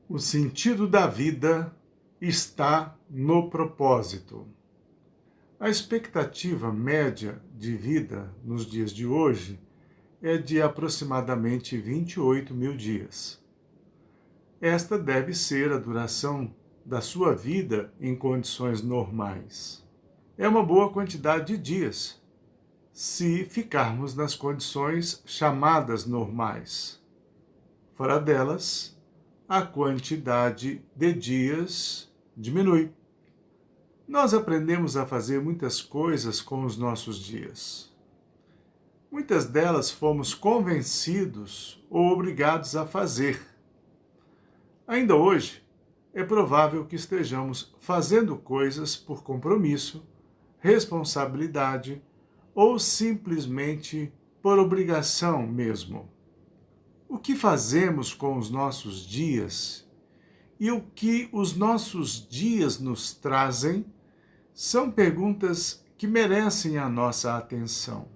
O sentido da vida está no propósito. A expectativa média de vida nos dias de hoje é de aproximadamente 28 mil dias. Esta deve ser a duração da sua vida em condições normais. É uma boa quantidade de dias, se ficarmos nas condições chamadas normais. Fora delas, a quantidade de dias diminui. Nós aprendemos a fazer muitas coisas com os nossos dias. Muitas delas fomos convencidos ou obrigados a fazer. Ainda hoje, é provável que estejamos fazendo coisas por compromisso, responsabilidade ou simplesmente por obrigação mesmo. O que fazemos com os nossos dias e o que os nossos dias nos trazem são perguntas que merecem a nossa atenção.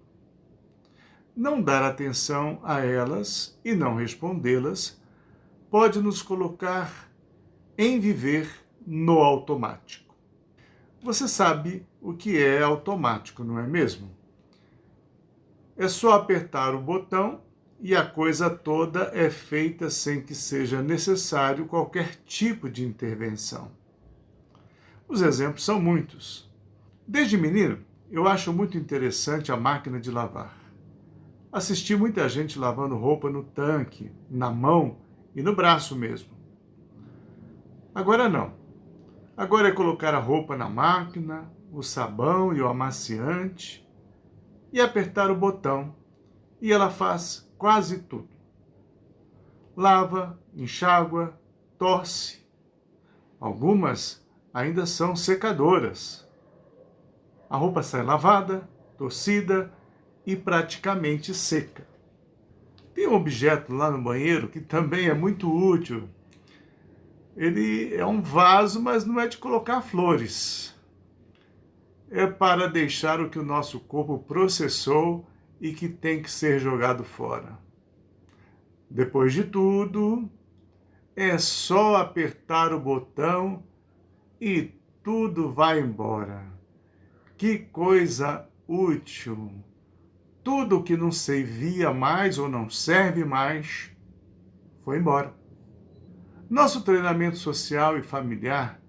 Não dar atenção a elas e não respondê-las pode nos colocar em viver no automático. Você sabe o que é automático, não é mesmo? É só apertar o botão e a coisa toda é feita sem que seja necessário qualquer tipo de intervenção. Os exemplos são muitos. Desde menino, eu acho muito interessante a máquina de lavar. Assisti muita gente lavando roupa no tanque, na mão e no braço mesmo. Agora não. Agora é colocar a roupa na máquina, o sabão e o amaciante e apertar o botão e ela faz quase tudo. Lava, enxágua, torce. Algumas ainda são secadoras. A roupa sai lavada, torcida e praticamente seca. Tem um objeto lá no banheiro que também é muito útil. Ele é um vaso, mas não é de colocar flores. É para deixar o que o nosso corpo processou e que tem que ser jogado fora. Depois de tudo, é só apertar o botão e tudo vai embora. Que coisa útil! Tudo que não servia mais ou não serve mais foi embora. Nosso treinamento social e familiar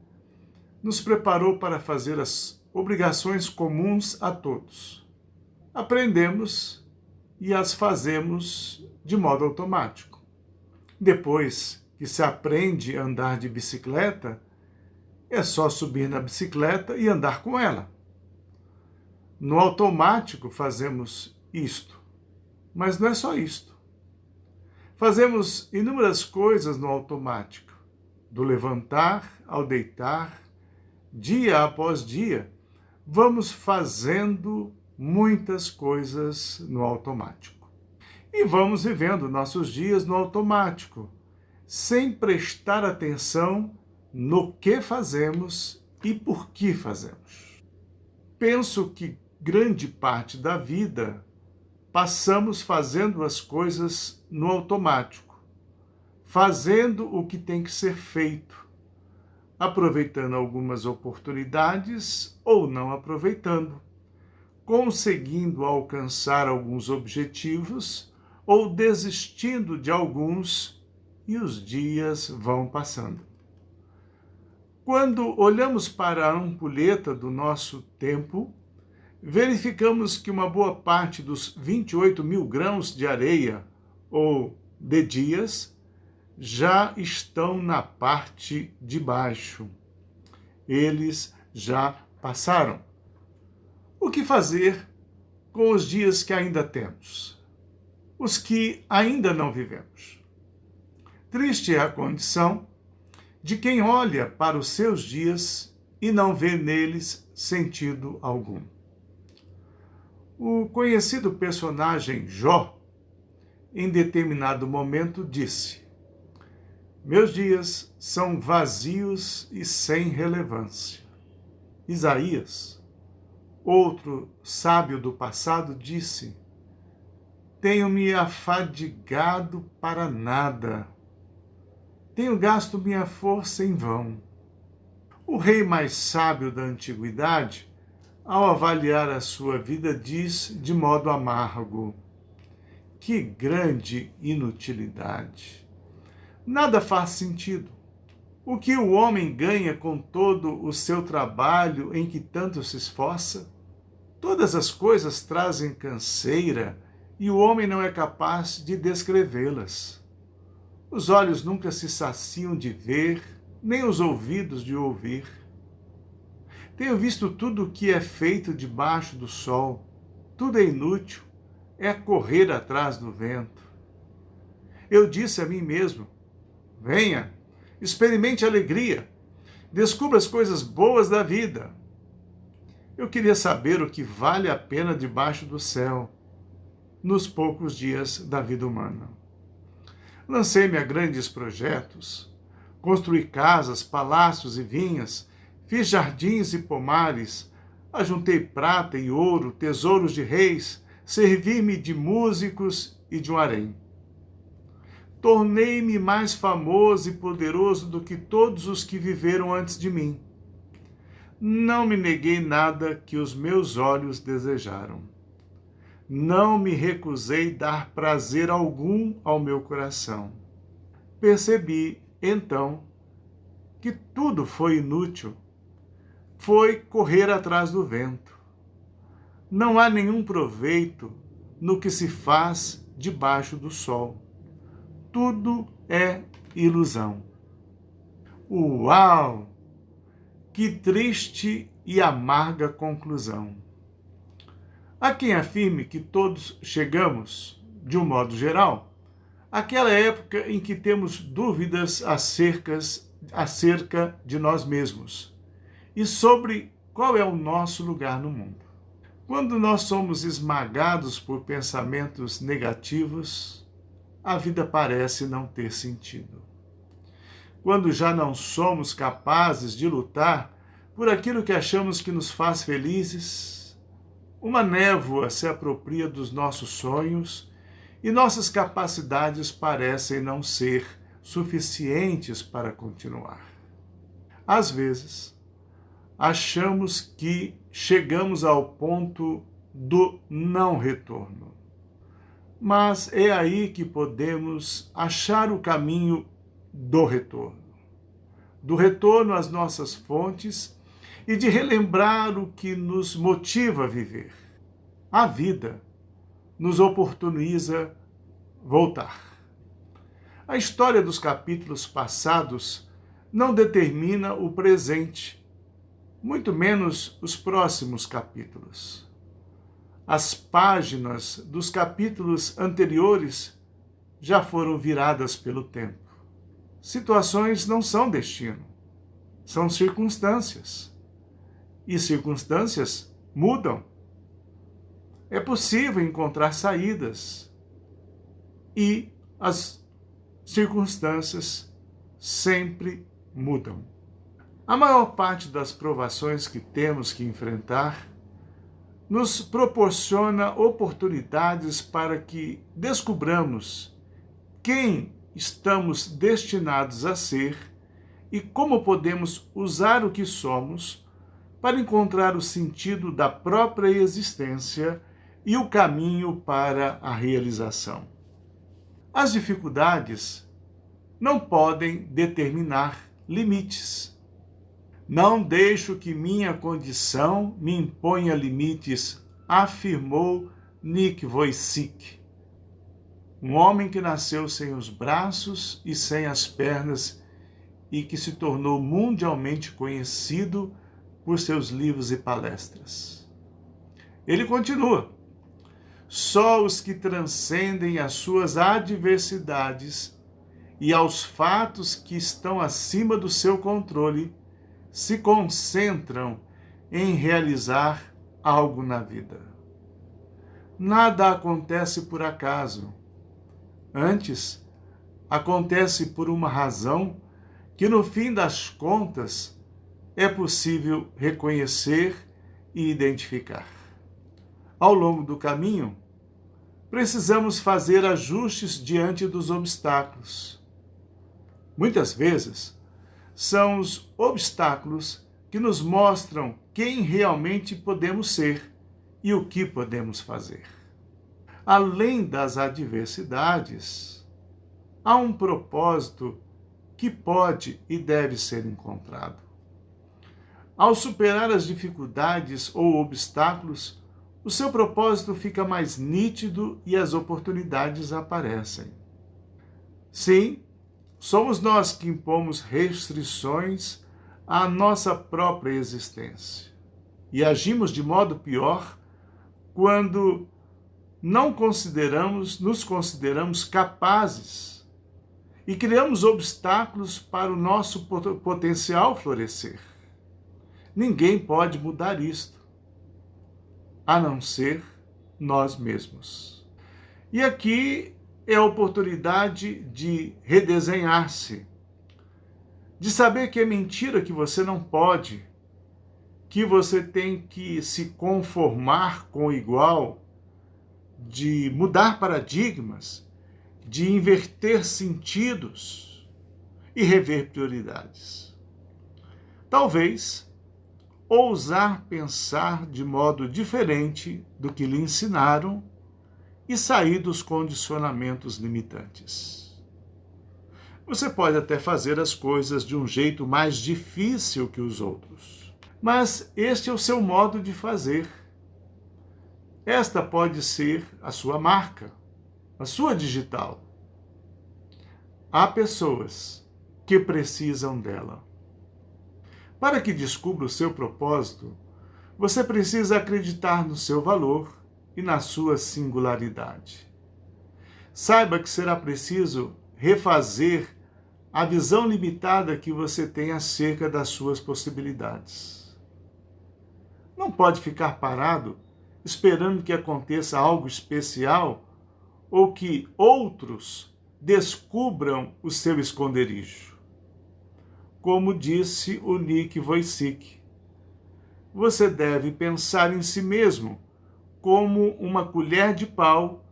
nos preparou para fazer as obrigações comuns a todos. Aprendemos e as fazemos de modo automático. Depois que se aprende a andar de bicicleta, é só subir na bicicleta e andar com ela. No automático fazemos isto, mas não é só isto. Fazemos inúmeras coisas no automático, do levantar ao deitar, dia após dia, vamos fazendo muitas coisas no automático. E vamos vivendo nossos dias no automático, sem prestar atenção no que fazemos e por que fazemos. Penso que grande parte da vida passamos fazendo as coisas no automático, fazendo o que tem que ser feito, aproveitando algumas oportunidades ou não aproveitando, conseguindo alcançar alguns objetivos ou desistindo de alguns, e os dias vão passando. Quando olhamos para a ampulheta do nosso tempo, verificamos que uma boa parte dos 28 mil grãos de areia, ou de dias, já estão na parte de baixo. Eles já passaram. O que fazer com os dias que ainda temos? Os que ainda não vivemos? Triste é a condição de quem olha para os seus dias e não vê neles sentido algum. O conhecido personagem Jó, em determinado momento, disse: meus dias são vazios e sem relevância. Isaías, outro sábio do passado, disse: tenho-me afadigado para nada. tenho gasto minha força em vão. O rei mais sábio da antiguidade, ao avaliar a sua vida, diz de modo amargo: que grande inutilidade! Nada faz sentido. O que o homem ganha com todo o seu trabalho em que tanto se esforça? Todas as coisas trazem canseira e o homem não é capaz de descrevê-las. Os olhos nunca se saciam de ver, nem os ouvidos de ouvir. Tenho visto tudo o que é feito debaixo do sol. Tudo é inútil, é correr atrás do vento. Eu disse a mim mesmo: venha, experimente a alegria, descubra as coisas boas da vida. Eu queria saber o que vale a pena debaixo do céu, nos poucos dias da vida humana. Lancei-me a grandes projetos, construí casas, palácios e vinhas, fiz jardins e pomares, ajuntei prata e ouro, tesouros de reis, servi-me de músicos e de um harém. Tornei-me mais famoso e poderoso do que todos os que viveram antes de mim. Não me neguei nada que os meus olhos desejaram. Não me recusei dar prazer algum ao meu coração. Percebi, então, que tudo foi inútil. Foi correr atrás do vento. Não há nenhum proveito no que se faz debaixo do sol. Tudo é ilusão. Uau! Que triste e amarga conclusão. Há quem afirme que todos chegamos, de um modo geral, àquela época em que temos dúvidas acerca de nós mesmos e sobre qual é o nosso lugar no mundo. Quando nós somos esmagados por pensamentos negativos, a vida parece não ter sentido. Quando já não somos capazes de lutar por aquilo que achamos que nos faz felizes, uma névoa se apropria dos nossos sonhos e nossas capacidades parecem não ser suficientes para continuar. Às vezes, achamos que chegamos ao ponto do não retorno. Mas é aí que podemos achar o caminho do retorno às nossas fontes e de relembrar o que nos motiva a viver. A vida nos oportuniza voltar. A história dos capítulos passados não determina o presente, muito menos os próximos capítulos. As páginas dos capítulos anteriores já foram viradas pelo tempo. Situações não são destino, são circunstâncias. E circunstâncias mudam. É possível encontrar saídas. E as circunstâncias sempre mudam. A maior parte das provações que temos que enfrentar nos proporciona oportunidades para que descubramos quem estamos destinados a ser e como podemos usar o que somos para encontrar o sentido da própria existência e o caminho para a realização. As dificuldades não podem determinar limites. Não deixo que minha condição me imponha limites, afirmou Nick Vujicic, um homem que nasceu sem os braços e sem as pernas e que se tornou mundialmente conhecido por seus livros e palestras. Ele continua: só os que transcendem as suas adversidades e aos fatos que estão acima do seu controle se concentram em realizar algo na vida. Nada acontece por acaso. Antes, acontece por uma razão que, no fim das contas, é possível reconhecer e identificar. Ao longo do caminho, precisamos fazer ajustes diante dos obstáculos. Muitas vezes, são os obstáculos que nos mostram quem realmente podemos ser e o que podemos fazer. Além das adversidades, há um propósito que pode e deve ser encontrado. Ao superar as dificuldades ou obstáculos, o seu propósito fica mais nítido e as oportunidades aparecem. Sim, somos nós que impomos restrições à nossa própria existência. E agimos de modo pior quando não nos consideramos capazes e criamos obstáculos para o nosso potencial florescer. Ninguém pode mudar isto, a não ser nós mesmos. E aqui é a oportunidade de redesenhar-se, de saber que é mentira que você não pode, que você tem que se conformar com o igual, de mudar paradigmas, de inverter sentidos e rever prioridades. Talvez ousar pensar de modo diferente do que lhe ensinaram e sair dos condicionamentos limitantes. Você pode até fazer as coisas de um jeito mais difícil que os outros, mas este é o seu modo de fazer. Esta pode ser a sua marca, a sua digital. Há pessoas que precisam dela. Para que descubra o seu propósito, você precisa acreditar no seu valor e na sua singularidade. Saiba que será preciso refazer a visão limitada que você tem acerca das suas possibilidades. Não pode ficar parado esperando que aconteça algo especial ou que outros descubram o seu esconderijo. Como disse o Nick Vujicic, você deve pensar em si mesmo como uma colher de pau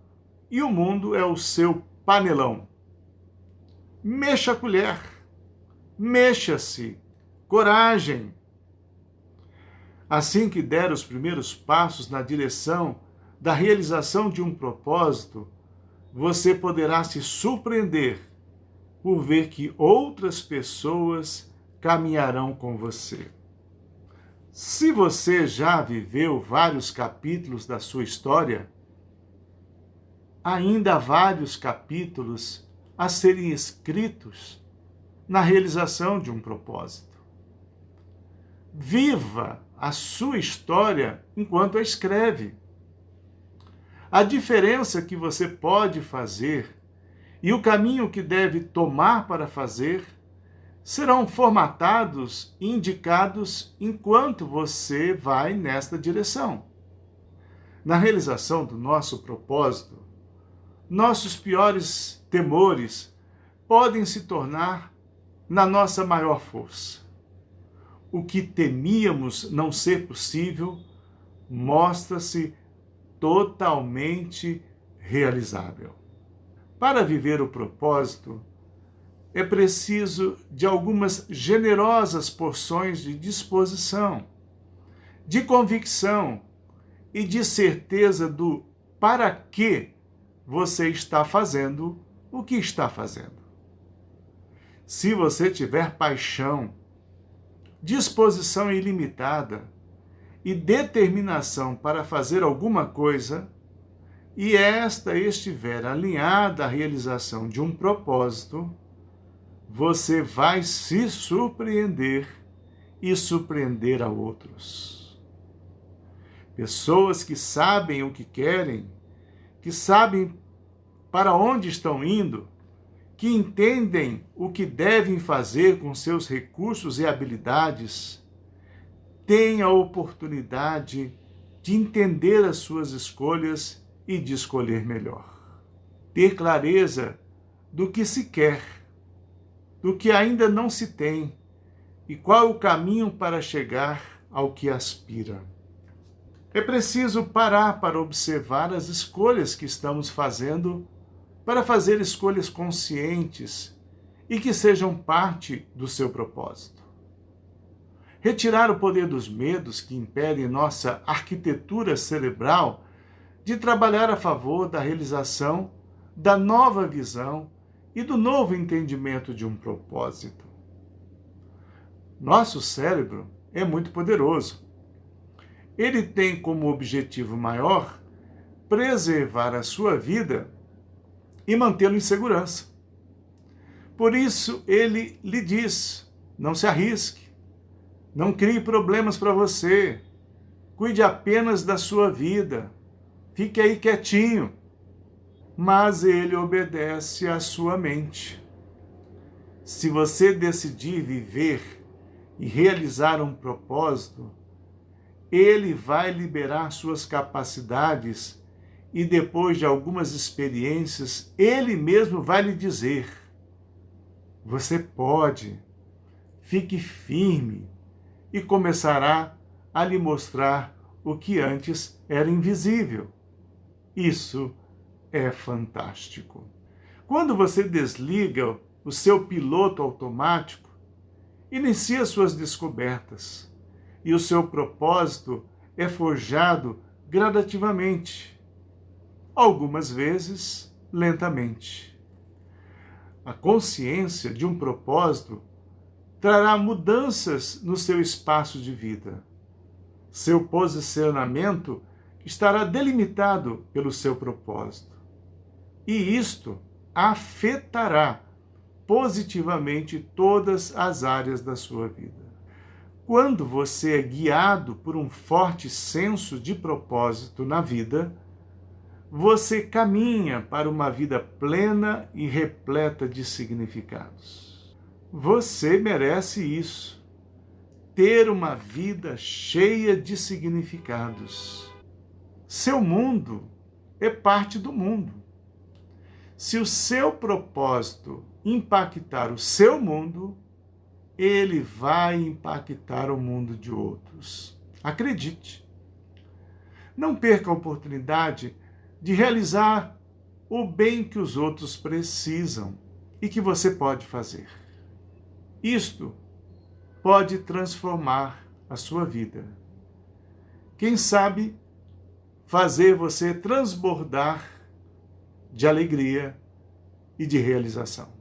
e o mundo é o seu panelão. Mexa a colher, mexa-se, coragem. Assim que der os primeiros passos na direção da realização de um propósito, você poderá se surpreender por ver que outras pessoas caminharão com você. Se você já viveu vários capítulos da sua história, ainda há vários capítulos a serem escritos na realização de um propósito. Viva a sua história enquanto a escreve. A diferença que você pode fazer e o caminho que deve tomar para fazer serão formatados e indicados enquanto você vai nesta direção. Na realização do nosso propósito, nossos piores temores podem se tornar na nossa maior força. O que temíamos não ser possível mostra-se totalmente realizável. Para viver o propósito, é preciso de algumas generosas porções de disposição, de convicção e de certeza do para que você está fazendo o que está fazendo. Se você tiver paixão, disposição ilimitada e determinação para fazer alguma coisa, e esta estiver alinhada à realização de um propósito, você vai se surpreender e surpreender a outros. Pessoas que sabem o que querem, que sabem para onde estão indo, que entendem o que devem fazer com seus recursos e habilidades, têm a oportunidade de entender as suas escolhas e de escolher melhor. Ter clareza do que se quer, do que ainda não se tem e qual é o caminho para chegar ao que aspira. É preciso parar para observar as escolhas que estamos fazendo, para fazer escolhas conscientes e que sejam parte do seu propósito. Retirar o poder dos medos que impedem nossa arquitetura cerebral de trabalhar a favor da realização da nova visão e do novo entendimento de um propósito. Nosso cérebro é muito poderoso. Ele tem como objetivo maior preservar a sua vida e mantê-lo em segurança. Por isso, ele lhe diz: não se arrisque, não crie problemas para você, cuide apenas da sua vida, fique aí quietinho. Mas ele obedece à sua mente. Se você decidir viver e realizar um propósito, ele vai liberar suas capacidades e depois de algumas experiências, ele mesmo vai lhe dizer: você pode, fique firme, e começará a lhe mostrar o que antes era invisível. Isso é fantástico. Quando você desliga o seu piloto automático, inicia suas descobertas e o seu propósito é forjado gradativamente, algumas vezes lentamente. A consciência de um propósito trará mudanças no seu espaço de vida. Seu posicionamento estará delimitado pelo seu propósito. E isto afetará positivamente todas as áreas da sua vida. Quando você é guiado por um forte senso de propósito na vida, você caminha para uma vida plena e repleta de significados. Você merece isso, ter uma vida cheia de significados. Seu mundo é parte do mundo. Se o seu propósito impactar o seu mundo, ele vai impactar o mundo de outros. Acredite. Não perca a oportunidade de realizar o bem que os outros precisam e que você pode fazer. Isto pode transformar a sua vida. Quem sabe fazer você transbordar de alegria e de realização.